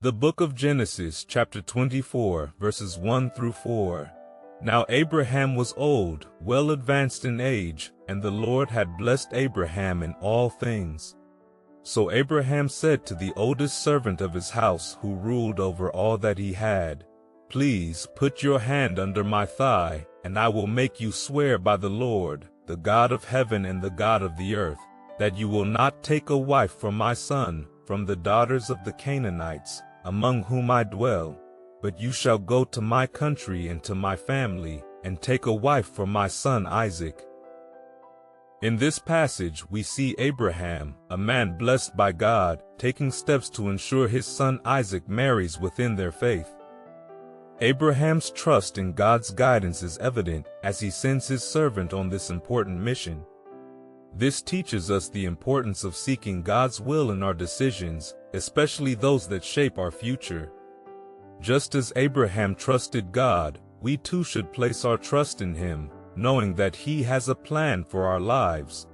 The book of Genesis, chapter 24, verses 1 through 4. Now Abraham was old, well advanced in age, and the Lord had blessed Abraham in all things. So Abraham said to the oldest servant of his house, who ruled over all that he had, "Please put your hand under my thigh, and I will make you swear by the Lord, the God of heaven and the God of the earth, that you will not take a wife for my son from the daughters of the Canaanites, among whom I dwell, but you shall go to my country and to my family, and take a wife for my son Isaac." In this passage we see Abraham, a man blessed by God, taking steps to ensure his son Isaac marries within their faith. Abraham's trust in God's guidance is evident as he sends his servant on this important mission. This teaches us the importance of seeking God's will in our decisions, especially those that shape our future. Just as Abraham trusted God, we too should place our trust in Him, knowing that He has a plan for our lives.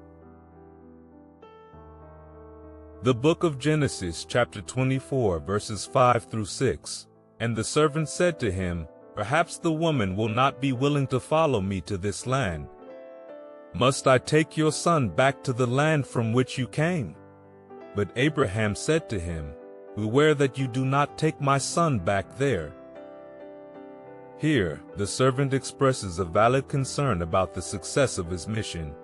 The book of Genesis, chapter 24, verses 5 through 6. And the servant said to him, "Perhaps the woman will not be willing to follow me to this land. Must I take your son back to the land from which you came?" But Abraham said to him, "Beware that you do not take my son back there." Here, the servant expresses a valid concern about the success of his mission.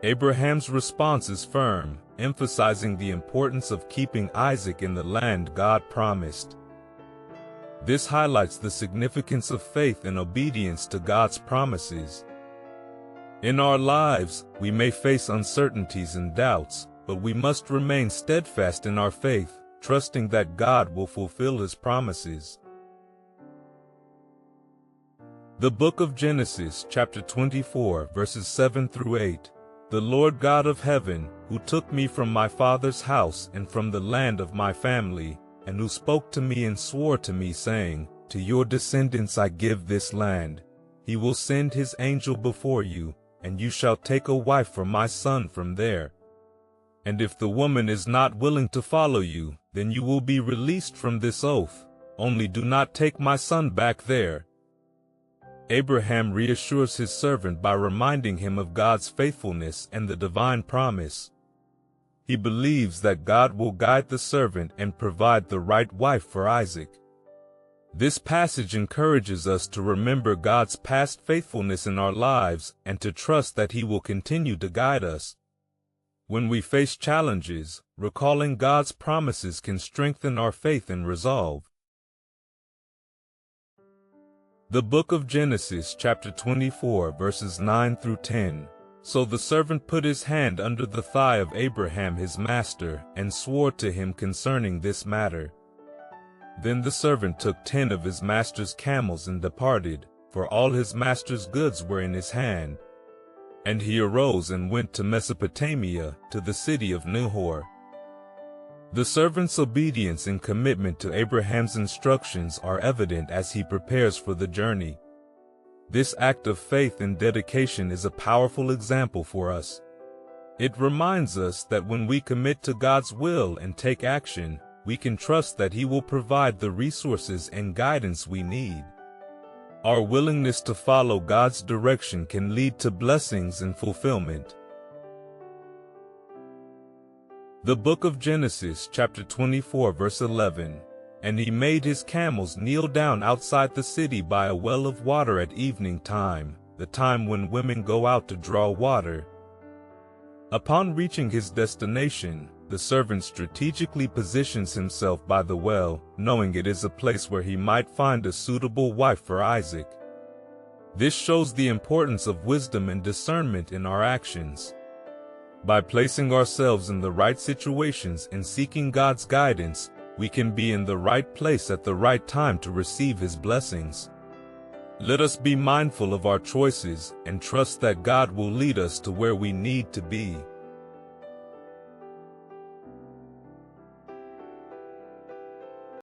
Abraham's response is firm, emphasizing the importance of keeping Isaac in the land God promised. This highlights the significance of faith and obedience to God's promises. In our lives, we may face uncertainties and doubts, but we must remain steadfast in our faith, trusting that God will fulfill His promises. The book of Genesis, chapter 24, verses 7 through 8. The Lord God of heaven, who took me from my father's house and from the land of my family, and who spoke to me and swore to me, saying, "To your descendants I give this land. He will send His angel before you, and you shall take a wife for my son from there. And if the woman is not willing to follow you, then you will be released from this oath. Only do not take my son back there." Abraham reassures his servant by reminding him of God's faithfulness and the divine promise. He believes that God will guide the servant and provide the right wife for Isaac. This passage encourages us to remember God's past faithfulness in our lives and to trust that He will continue to guide us. When we face challenges, recalling God's promises can strengthen our faith and resolve. The book of Genesis, chapter 24, verses 9 through 10. So the servant put his hand under the thigh of Abraham his master, and swore to him concerning this matter. Then the servant took 10 of his master's camels and departed, for all his master's goods were in his hand. And he arose and went to Mesopotamia, to the city of Nahor. The servant's obedience and commitment to Abraham's instructions are evident as he prepares for the journey. This act of faith and dedication is a powerful example for us. It reminds us that when we commit to God's will and take action, we can trust that He will provide the resources and guidance we need. Our willingness to follow God's direction can lead to blessings and fulfillment. The book of Genesis, chapter 24, verse 11. And he made his camels kneel down outside the city by a well of water at evening time, the time when women go out to draw water. Upon reaching his destination, the servant strategically positions himself by the well, knowing it is a place where he might find a suitable wife for Isaac. This shows the importance of wisdom and discernment in our actions. By placing ourselves in the right situations and seeking God's guidance, we can be in the right place at the right time to receive His blessings. Let us be mindful of our choices and trust that God will lead us to where we need to be.